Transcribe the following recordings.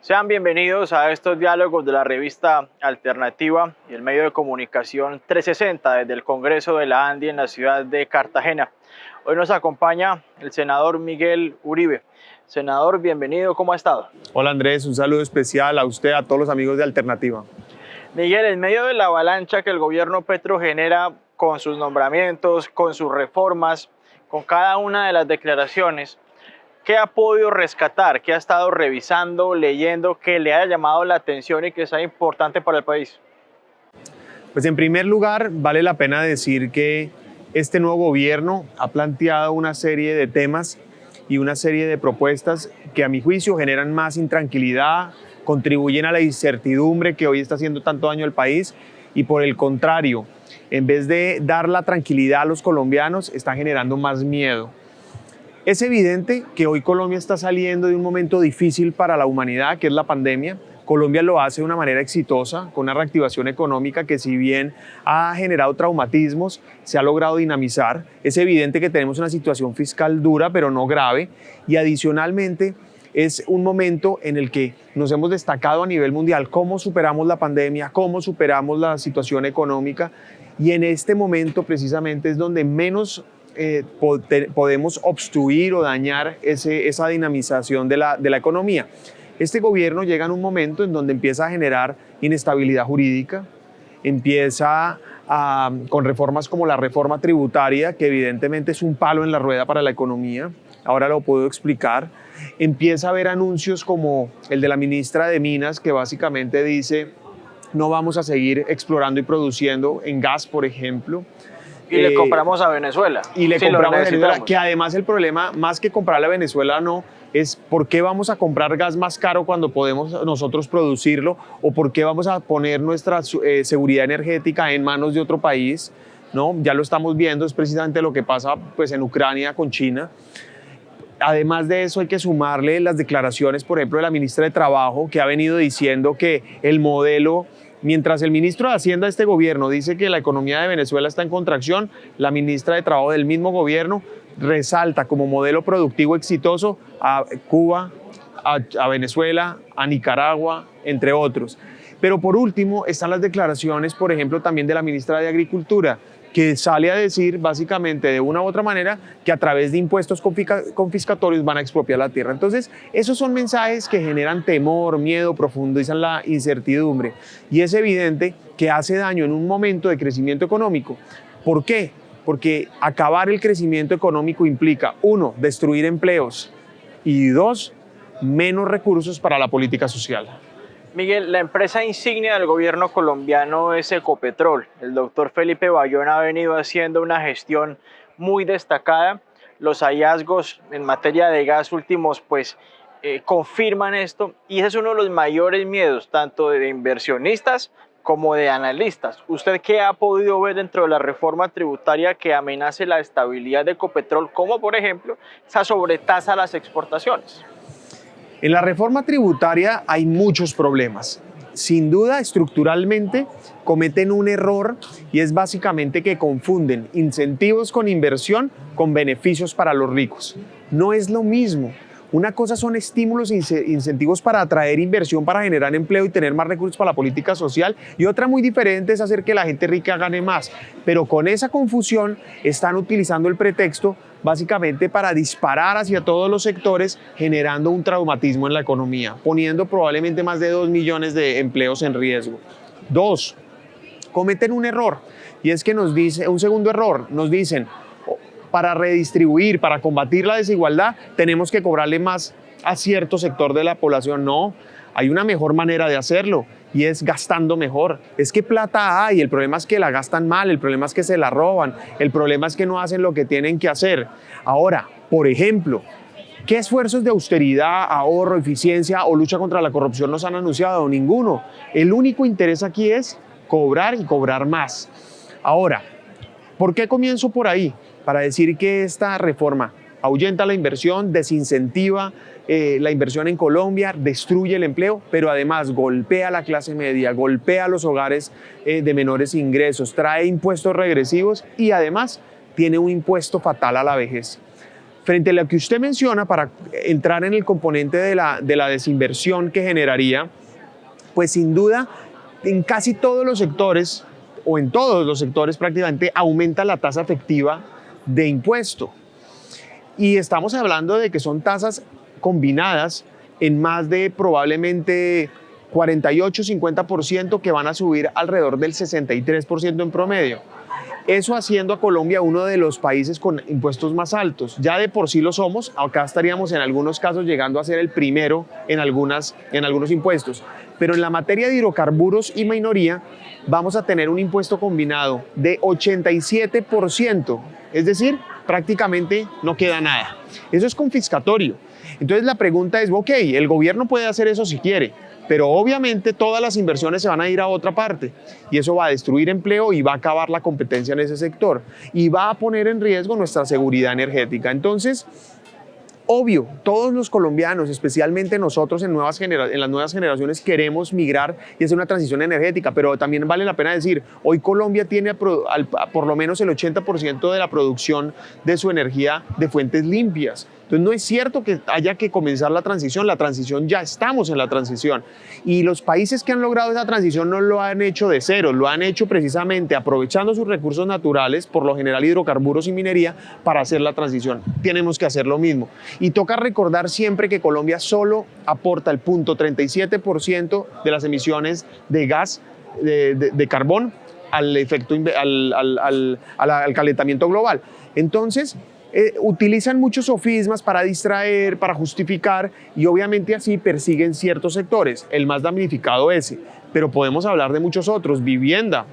Sean bienvenidos a estos diálogos de la revista Alternativa y el medio de comunicación 360 desde el Congreso de la ANDI en la ciudad de Cartagena. Hoy nos acompaña el senador Miguel Uribe. Senador, bienvenido, ¿cómo ha estado? Hola Andrés, un saludo especial a usted, a todos los amigos de Alternativa. Miguel, en medio de la avalancha que el gobierno Petro genera con sus nombramientos, con sus reformas, con cada una de las declaraciones, ¿qué ha podido rescatar? ¿Qué ha estado revisando, leyendo, que le haya llamado la atención y que sea importante para el país? Pues en primer lugar, vale la pena decir que este nuevo gobierno ha planteado una serie de temas y una serie de propuestas que a mi juicio generan más intranquilidad, contribuyen a la incertidumbre que hoy está haciendo tanto daño al país y por el contrario, en vez de dar la tranquilidad a los colombianos, están generando más miedo. Es evidente que hoy Colombia está saliendo de un momento difícil para la humanidad, que es la pandemia. Colombia lo hace de una manera exitosa, con una reactivación económica que si bien ha generado traumatismos, se ha logrado dinamizar. Es evidente que tenemos una situación fiscal dura, pero no grave, y adicionalmente es un momento en el que nos hemos destacado a nivel mundial cómo superamos la pandemia, cómo superamos la situación económica, y en este momento precisamente es donde menos podemos obstruir o dañar esa dinamización de la economía. Este gobierno llega en un momento en donde empieza a generar inestabilidad jurídica, empieza con reformas como la reforma tributaria, que evidentemente es un palo en la rueda para la economía, ahora lo puedo explicar. Empieza a haber anuncios como el de la ministra de Minas, que básicamente dice no vamos a seguir explorando y produciendo en gas, por ejemplo. Y le compramos a Venezuela. Y le compramos a Venezuela, que además el problema, más que comprarle a Venezuela, no, es por qué vamos a comprar gas más caro cuando podemos nosotros producirlo, o por qué vamos a poner nuestra seguridad energética en manos de otro país, ¿no? Ya lo estamos viendo, es precisamente lo que pasa pues, en Ucrania con China. Además de eso hay que sumarle las declaraciones, por ejemplo, de la ministra de Trabajo, que ha venido diciendo que el modelo, mientras el ministro de Hacienda de este gobierno dice que la economía de Venezuela está en contracción, la ministra de Trabajo del mismo gobierno resalta como modelo productivo exitoso a Cuba, a Venezuela, a Nicaragua, entre otros. Pero por último están las declaraciones, por ejemplo, también de la ministra de Agricultura, que sale a decir básicamente de una u otra manera que a través de impuestos confiscatorios van a expropiar la tierra. Entonces, esos son mensajes que generan temor, miedo, profundizan la incertidumbre. Y es evidente que hace daño en un momento de crecimiento económico. ¿Por qué? Porque acabar el crecimiento económico implica, uno, destruir empleos y dos, menos recursos para la política social. Miguel, la empresa insignia del gobierno colombiano es Ecopetrol. El doctor Felipe Bayona ha venido haciendo una gestión muy destacada. Los hallazgos en materia de gas últimos pues confirman esto y ese es uno de los mayores miedos tanto de inversionistas como de analistas. ¿Usted qué ha podido ver dentro de la reforma tributaria que amenace la estabilidad de Ecopetrol, como por ejemplo esa sobretasa a las exportaciones? En la reforma tributaria hay muchos problemas. Sin duda, estructuralmente cometen un error y es básicamente que confunden incentivos con inversión con beneficios para los ricos. No es lo mismo. Una cosa son estímulos e incentivos para atraer inversión, para generar empleo y tener más recursos para la política social, y otra muy diferente es hacer que la gente rica gane más. Pero con esa confusión están utilizando el pretexto básicamente para disparar hacia todos los sectores, generando un traumatismo en la economía, poniendo probablemente más de 2 millones de empleos en riesgo. Dos, cometen un error, y es que nos dice, un segundo error, nos dicen, para redistribuir, para combatir la desigualdad, tenemos que cobrarle más a cierto sector de la población. No, hay una mejor manera de hacerlo y es gastando mejor. Es que plata hay, el problema es que la gastan mal, el problema es que se la roban, el problema es que no hacen lo que tienen que hacer. Ahora, por ejemplo, ¿qué esfuerzos de austeridad, ahorro, eficiencia o lucha contra la corrupción nos han anunciado? Ninguno. El único interés aquí es cobrar y cobrar más. Ahora, ¿por qué comienzo por ahí? Para decir que esta reforma ahuyenta la inversión, desincentiva la inversión en Colombia, destruye el empleo, pero además golpea a la clase media, golpea a los hogares de menores ingresos, trae impuestos regresivos y además tiene un impuesto fatal a la vejez. Frente a lo que usted menciona, para entrar en el componente de la desinversión que generaría, pues sin duda en casi todos los sectores, o en todos los sectores prácticamente, aumenta la tasa efectiva de impuesto. Y estamos hablando de que son tasas combinadas en más de probablemente 48-50% que van a subir alrededor del 63% en promedio. Eso haciendo a Colombia uno de los países con impuestos más altos. Ya de por sí lo somos, acá estaríamos en algunos casos llegando a ser el primero en algunos impuestos. Pero en la materia de hidrocarburos y minería vamos a tener un impuesto combinado de 87%, es decir, prácticamente no queda nada. Eso es confiscatorio. Entonces la pregunta es, ok, el gobierno puede hacer eso si quiere, pero obviamente todas las inversiones se van a ir a otra parte y eso va a destruir empleo y va a acabar la competencia en ese sector y va a poner en riesgo nuestra seguridad energética. Entonces, obvio, todos los colombianos, especialmente nosotros en las nuevas generaciones, queremos migrar y hacer una transición energética, pero también vale la pena decir, hoy Colombia tiene por lo menos el 80% de la producción de su energía de fuentes limpias. Entonces no es cierto que haya que comenzar la transición ya estamos en la transición. Y los países que han logrado esa transición no lo han hecho de cero, lo han hecho precisamente aprovechando sus recursos naturales, por lo general hidrocarburos y minería, para hacer la transición. Tenemos que hacer lo mismo. Y toca recordar siempre que Colombia solo aporta el 0.37% de las emisiones de gas de carbón al calentamiento global. Entonces, utilizan muchos sofismas para distraer, para justificar y obviamente así persiguen ciertos sectores, el más damnificado ese, pero podemos hablar de muchos otros. Vivienda.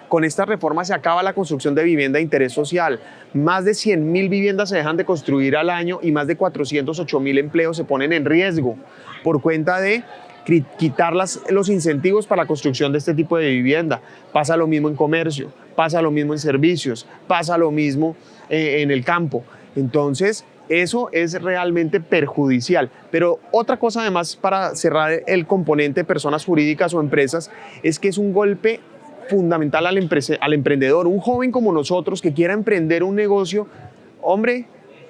Con esta reforma se acaba la construcción de vivienda de interés social. Más de 100.000 viviendas se dejan de construir al año y más de 408.000 empleos se ponen en riesgo por cuenta de quitar los incentivos para la construcción de este tipo de vivienda. Pasa lo mismo en comercio, pasa lo mismo en servicios, pasa lo mismo en el campo. Entonces, eso es realmente perjudicial. Pero otra cosa además, para cerrar el componente de personas jurídicas o empresas, es que es un golpe fundamental al emprendedor. Un joven como nosotros que quiera emprender un negocio, hombre,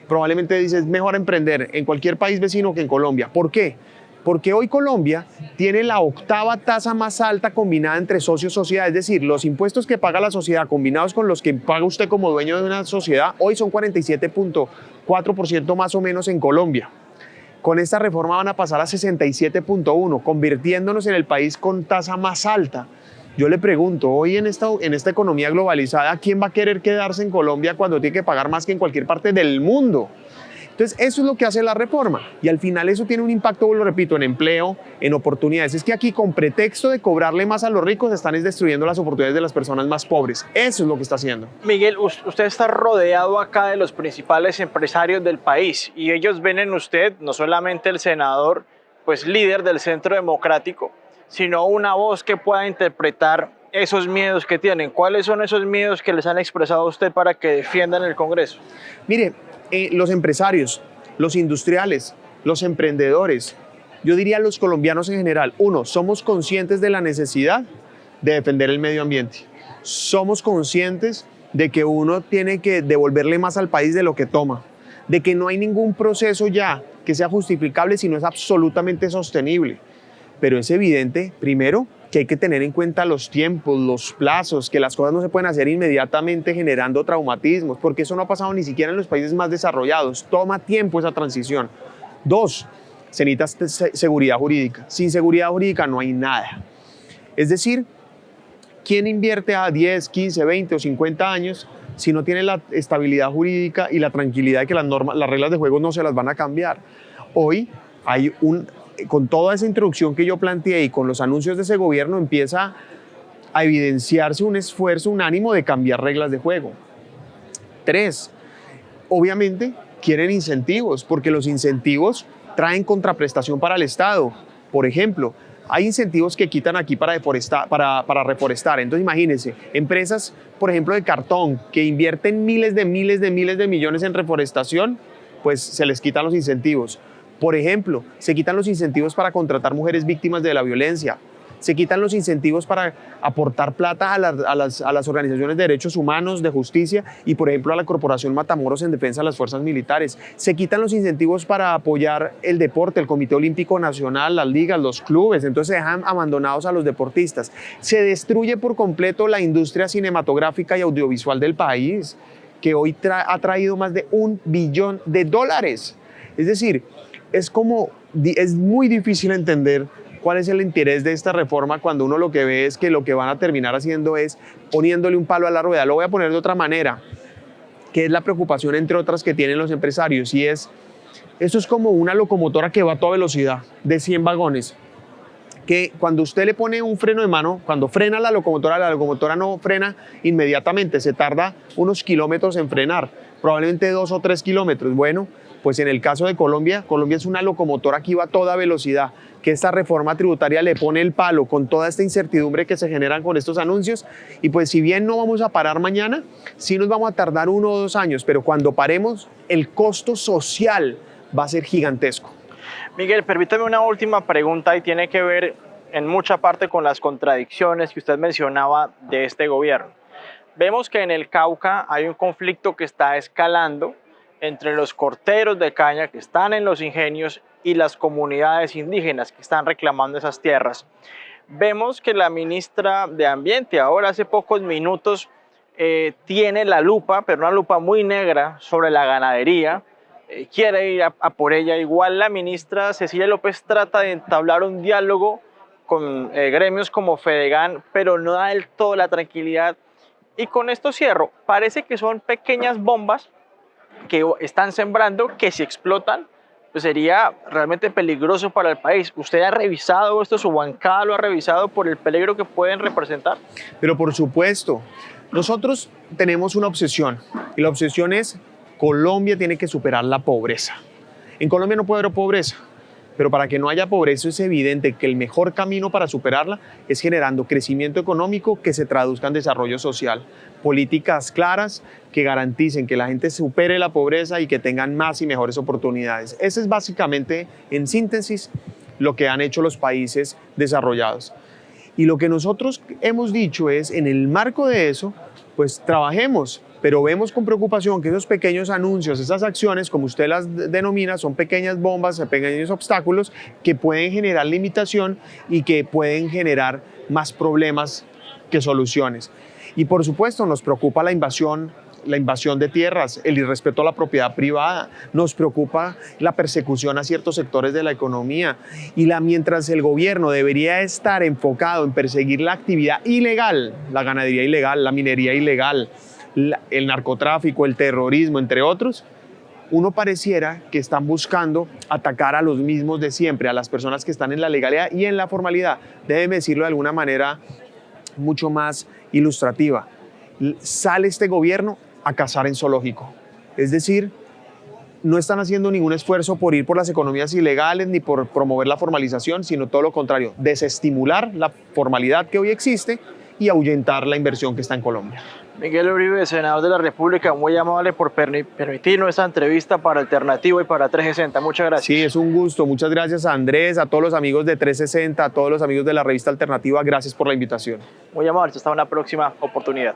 probablemente dice, es mejor emprender en cualquier país vecino que en Colombia. ¿Por qué? Porque hoy Colombia tiene la 8ª tasa más alta combinada entre socios-sociedad, es decir, los impuestos que paga la sociedad combinados con los que paga usted como dueño de una sociedad, hoy son 47.4% más o menos en Colombia. Con esta reforma van a pasar a 67.1%, convirtiéndonos en el país con tasa más alta. Yo le pregunto, hoy en esta economía globalizada, ¿quién va a querer quedarse en Colombia cuando tiene que pagar más que en cualquier parte del mundo? Entonces, eso es lo que hace la reforma y al final eso tiene un impacto, lo repito, en empleo, en oportunidades. Es que aquí con pretexto de cobrarle más a los ricos están destruyendo las oportunidades de las personas más pobres. Eso es lo que está haciendo. Miguel, usted está rodeado acá de los principales empresarios del país y ellos ven en usted no solamente el senador, pues líder del Centro Democrático, sino una voz que pueda interpretar esos miedos que tienen. ¿Cuáles son esos miedos que les han expresado a usted para que defiendan el Congreso? Mire, los empresarios, los industriales, los emprendedores, yo diría los colombianos en general, uno, somos conscientes de la necesidad de defender el medio ambiente. Somos conscientes de que uno tiene que devolverle más al país de lo que toma, de que no hay ningún proceso ya que sea justificable si no es absolutamente sostenible. Pero es evidente, primero, que hay que tener en cuenta los tiempos, los plazos, que las cosas no se pueden hacer inmediatamente generando traumatismos, porque eso no ha pasado ni siquiera en los países más desarrollados. Toma tiempo esa transición. Dos, se necesita seguridad jurídica. Sin seguridad jurídica no hay nada. Es decir, ¿quién invierte a 10, 15, 20 o 50 años si no tiene la estabilidad jurídica y la tranquilidad de que las reglas de juego no se las van a cambiar? Hoy hay con toda esa introducción que yo planteé y con los anuncios de ese gobierno empieza a evidenciarse un esfuerzo, un ánimo de cambiar reglas de juego. 3, obviamente quieren incentivos, porque los incentivos traen contraprestación para el Estado. Por ejemplo, hay incentivos que quitan aquí para reforestar. Entonces imagínense, empresas, por ejemplo, de cartón, que invierten miles de millones en reforestación, pues se les quitan los incentivos. Por ejemplo, se quitan los incentivos para contratar mujeres víctimas de la violencia. se quitan los incentivos para aportar plata a las organizaciones de derechos humanos, de justicia y, por ejemplo, a la Corporación Matamoros en defensa de las fuerzas militares. Se quitan los incentivos para apoyar el deporte, el Comité Olímpico Nacional, las ligas, los clubes, entonces se dejan abandonados a los deportistas. Se destruye por completo la industria cinematográfica y audiovisual del país, que hoy ha traído más de $1 billón. Es decir, es muy difícil entender cuál es el interés de esta reforma cuando uno lo que ve es que lo que van a terminar haciendo es poniéndole un palo a la rueda. Lo voy a poner de otra manera, que es la preocupación entre otras que tienen los empresarios, y esto es como una locomotora que va a toda velocidad de 100 vagones, que cuando usted le pone un freno de mano, cuando frena la locomotora no frena inmediatamente, se tarda unos kilómetros en frenar, probablemente 2 o 3 kilómetros. Bueno, pues en el caso de Colombia, Colombia es una locomotora que iba a toda velocidad, que esta reforma tributaria le pone el palo con toda esta incertidumbre que se generan con estos anuncios, y pues si bien no vamos a parar mañana, sí nos vamos a tardar 1 o 2 años, pero cuando paremos, el costo social va a ser gigantesco. Miguel, permítame una última pregunta y tiene que ver en mucha parte con las contradicciones que usted mencionaba de este gobierno. Vemos que en el Cauca hay un conflicto que está escalando entre los corteros de caña que están en los ingenios y las comunidades indígenas que están reclamando esas tierras. Vemos que la ministra de Ambiente ahora hace pocos minutos tiene la lupa, pero una lupa muy negra sobre la ganadería, quiere ir a por ella. Igual la ministra Cecilia López trata de entablar un diálogo con gremios como Fedegan, pero no da del todo la tranquilidad. Y con esto cierro, parece que son pequeñas bombas que están sembrando, que si explotan, pues sería realmente peligroso para el país. ¿Usted ha revisado esto? ¿Su bancada lo ha revisado por el peligro que pueden representar? Pero por supuesto, nosotros tenemos una obsesión, y la obsesión es: Colombia tiene que superar la pobreza. En Colombia no puede haber pobreza, pero para que no haya pobreza es evidente que el mejor camino para superarla es generando crecimiento económico que se traduzca en desarrollo social, políticas claras que garanticen que la gente supere la pobreza y que tengan más y mejores oportunidades. Ese es básicamente, en síntesis, lo que han hecho los países desarrollados. Y lo que nosotros hemos dicho es, en el marco de eso, pues trabajemos, pero vemos con preocupación que esos pequeños anuncios, esas acciones, como usted las denomina, son pequeñas bombas, pequeños obstáculos que pueden generar limitación y que pueden generar más problemas que soluciones. Y por supuesto nos preocupa la invasión de tierras, el irrespeto a la propiedad privada, nos preocupa la persecución a ciertos sectores de la economía, y mientras el gobierno debería estar enfocado en perseguir la actividad ilegal, la ganadería ilegal, la minería ilegal, el narcotráfico, el terrorismo, entre otros, uno pareciera que están buscando atacar a los mismos de siempre, a las personas que están en la legalidad y en la formalidad. Déjeme decirlo de alguna manera mucho más ilustrativa. Sale este gobierno a cazar en zoológico. Es decir, no están haciendo ningún esfuerzo por ir por las economías ilegales ni por promover la formalización, sino todo lo contrario, desestimular la formalidad que hoy existe y ahuyentar la inversión que está en Colombia. Miguel Uribe, senador de la República, muy amable por permitirnos esta entrevista para Alternativo y para 360. Muchas gracias. Sí, es un gusto. Muchas gracias a Andrés, a todos los amigos de 360, a todos los amigos de la revista Alternativa. Gracias por la invitación. Muy amable. Hasta una próxima oportunidad.